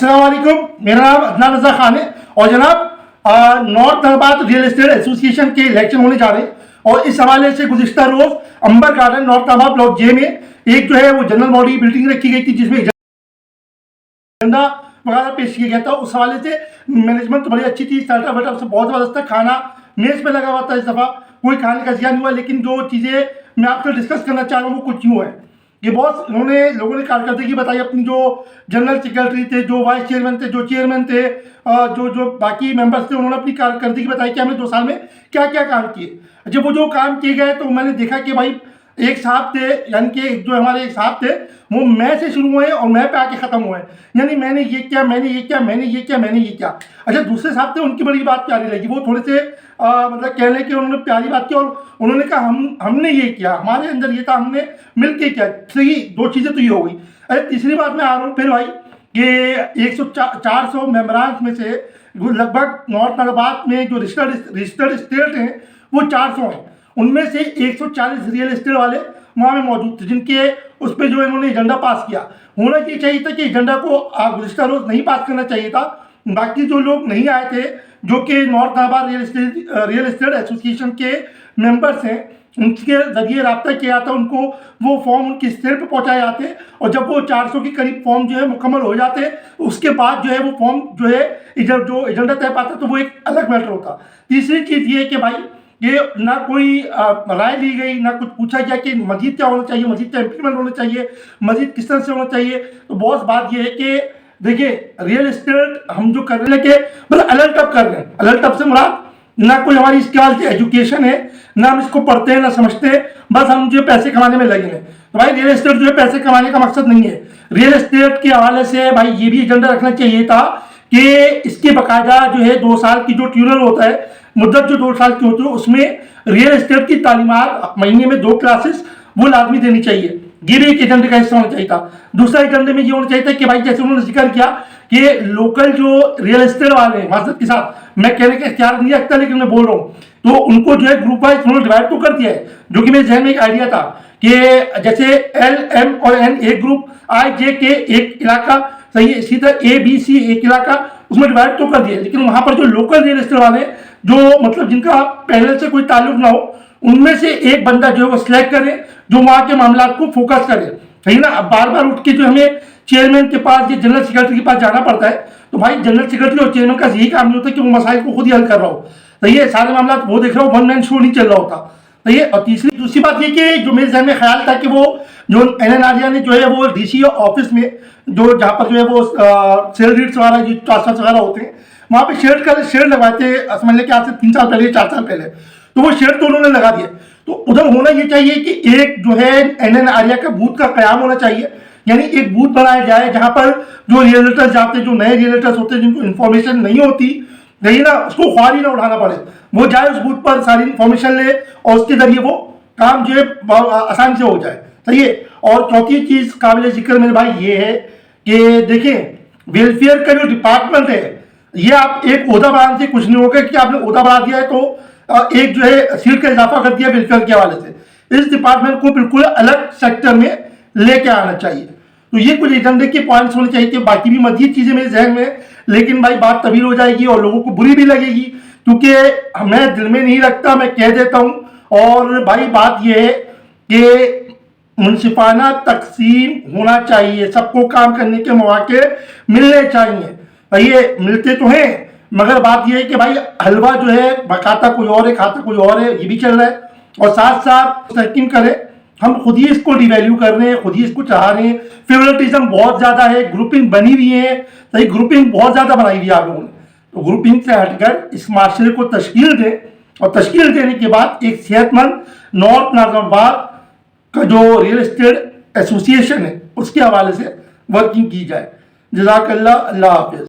अस्सलाम वालेकुम, मेरा नाम अदनान रज़ा खान है और जनाब नॉर्थ नाबाद रियल एस्टेट एसोसिएशन के इलेक्शन होने जा रहे हैं और इस हवाले से गुज़िश्ता रोज़ अंबर गार्डन नॉर्थ नाबाद ब्लॉक जे में एक जो है वो जनरल बॉडी बिल्डिंग रखी गई थी जिसमें एजेंडा वगैरह पेश किया गया था। उस हवाले से मैनेजमेंट तो बड़ी अच्छी थी, स्टार्टअप वेटअप से बहुत ज़बरदस्त था, खाना मेज़ पे लगा हुआ था। इस दफ़ा कोई खाने का जिया नहीं हुआ, लेकिन जो चीज़ें मैं आपसे डिस्कस करना चाह रहा हूँ वो कुछ यूँ है। ये बहुत लोगों ने कारकर्दगी बताई अपनी, जो जनरल सेक्रेटरी थे, जो वाइस चेयरमैन थे, जो चेयरमैन थे, जो बाकी मेंबर्स थे, उन्होंने अपनी कारकर्दगी बताई कि हमने 2 साल में क्या क्या काम किए। जब वो जो काम किए गए तो मैंने देखा कि भाई एक साहब थे, यानी कि जो हमारे एक साहब थे वो मैं से शुरू हुए और मैं पे आके ख़त्म हुए, यानी मैंने ये किया, मैंने ये किया, मैंने ये किया, मैंने ये किया। अच्छा, दूसरे साहब थे, उनकी बड़ी बात प्यारी लगी, वो थोड़े से मतलब कह लें कि उन्होंने प्यारी बात की और उन्होंने कहा हमने ये किया, हमारे अंदर ये था, हमने मिल के किया। सही, 2 चीज़ें तो ये हो गई। अरे तीसरी बात मैं आ रहा हूँ फिर भाई कि 400 मेम्बरान में से लगभग नॉर्थ नाबाद में जो रजिस्टर्ड स्टेट हैं वो 400 हैं, उनमें से 140 रियल एस्टेट वाले वहाँ में मौजूद थे जिनके उस पर जो इन्होंने एजेंडा पास किया। होना ये चाहिए था कि एजेंडा को गुज़िश्ता रोज़ नहीं पास करना चाहिए था। बाकी जो लोग नहीं आए थे, जो कि नॉर्थ नाबाद रियल एस्टेट एसोसिएशन के मेंबर्स हैं, उनके ज़रिए रब्ता किया था, उनको वो फॉर्म उनकी स्टेट पे पहुँचाए जाते और जब वो 400 के करीब फॉर्म जो है मुकम्मल हो जाते उसके बाद जो है वो फॉर्म जो है जो एजेंडा तय पाता तो वो एक अलग मैटर होता। तीसरी चीज़ ये है कि भाई ये ना कोई राय ली गई, ना कुछ पूछा गया कि मजीद क्या होना चाहिए, मजीद क्या इम्प्लीमेंट होना चाहिए, मजीद किस तरह से होना चाहिए। तो बहुत बात ये है कि देखिए रियल एस्टेट हम जो कर रहे हैं कि मतलब अलर्ट अप कर रहे हैं। अलर्ट अप से मुराद ना कोई हमारी इसके एजुकेशन है, ना हम इसको पढ़ते हैं, ना समझते हैं, बस हम जो पैसे कमाने में लगे हैं। तो भाई रियल एस्टेट जो है पैसे कमाने का मकसद नहीं है। रियल एस्टेट के हवाले से भाई ये भी एजेंडा रखना चाहिए था कि इसके बाकायदा जो है 2 साल की जो ट्यूनर होता है, मुद्दत जो 2 साल की होती है, उसमें रियल एस्टेट की तालीमात महीने में 2 क्लासेस वो लाजमी देनी चाहिए। ये भी एक एजेंडे का हिस्सा होना चाहिए था। दूसरा एजेंडे में ये होना चाहिए था कि भाई जैसे उन्होंने जिक्र किया कि लोकल जो रियल एस्टेट वाले हैं, माजरत के साथ मैं कहने का इख्तियार नहीं रखता लेकिन मैं बोल रहा हूँ, तो उनको जो है ग्रुप वाइज उन्होंने डिवाइड तो कर दिया है, जो कि मेरे जहन में एक आइडिया था कि जैसे एल एम और एन एक ग्रुप, आई जे के एक इलाका, सही है, इसी तरह ए बी सी एक इलाका, उसमें डिवाइड तो कर दिया। लेकिन वहाँ पर जो लोकल रियल एस्टेट वाले जो मतलब जिनका पहले से कोई ताल्लुक ना हो, उनमें से एक बंदा जो है वो सिलेक्ट करे जो वहाँ के मामला को फोकस करे, सही ना। अब बार बार उठ के जो हमें चेयरमैन के पास या जनरल सेक्रेटरी के पास जाना पड़ता है, तो भाई जनरल सेक्रेटरी और चेयरमैन का यही काम नहीं होता कि वो मसाइल को खुद ही हल कर रहा हो, सही है, सारे मामला वो देख रहा हो, वन मैन शो नहीं चल रहा होता, सही है। और दूसरी बात ये कि जो मेरे जहन में ख्याल था कि वो जो NN आर्या ने जो है वो DC ऑफिस में जो जहाँ पर जो है वो सेल रीड्स वगैरह जो ट्रांसफर वगैरह होते हैं वहाँ पे शेड लगवाए थे, समझ लें कि आज से 3 साल पहले 4 साल पहले, तो वो शेड तो उन्होंने लगा दिए। तो उधर होना ये चाहिए कि एक जो है NN आर्या का बूथ का क़याम होना चाहिए, यानी एक बूथ बनाया जाए जहाँ पर जो रियल्टर्स जाते हैं, जो नए रियल्टर्स होते हैं जिनको इन्फॉर्मेशन नहीं होती, नहीं ना, उसको ख्वारी ना उठाना पड़े, वो जाए उस बूथ पर सारी इन्फॉर्मेशन ले और उसके जरिए वो काम जो है आसानी से हो जाए, सही है। और चौथी चीज़ काबिल जिक्र मेरे भाई ये है कि देखें वेलफेयर का जो डिपार्टमेंट है, ये आप एक ओहदा बढ़ाने से कुछ नहीं होगा कि आपने ओहदा बढ़ा दिया है तो एक जो है सीट का इजाफा कर दिया वेलफेयर के हवाले से। इस डिपार्टमेंट को बिल्कुल अलग सेक्टर में लेके आना चाहिए। तो ये कुछ एजेंडे के पॉइंट्स होने चाहिए। बाकी भी मजीद चीज़ें मेरे जहन में, लेकिन भाई बात तवील हो जाएगी और लोगों को बुरी भी लगेगी, क्योंकि मैं दिल में नहीं रखता, मैं कह देता हूँ। और भाई बात यह है कि मुनसिफाना तकसीम होना चाहिए, सबको काम करने के मौके मिलने चाहिए। ये मिलते तो हैं, मगर बात यह है कि भाई हलवा जो है खाता कोई और है, खाता कोई और है, ये भी चल रहा है। और साथ साथ तहकीम करें, हम खुद ही इसको डिवैल्यू कर रहे हैं, खुद ही इसको चाह रहे हैं। फेवरेटिज्म बहुत ज़्यादा है, ग्रुपिंग बनी हुई है, सही, ग्रुपिंग बहुत ज़्यादा बनाई हुई है आप लोगों ने। तो ग्रुपिंग से हटकर इस माशरे को तश्कील दें और तश्कील देने के बाद एक सेहतमंद नॉर्थ नाबाद का जो रियल एस्टेट एसोसिएशन है उसके हवाले से वर्किंग की जाए। जज़ाकल्लाह, अल्लाह हाफ़िज़।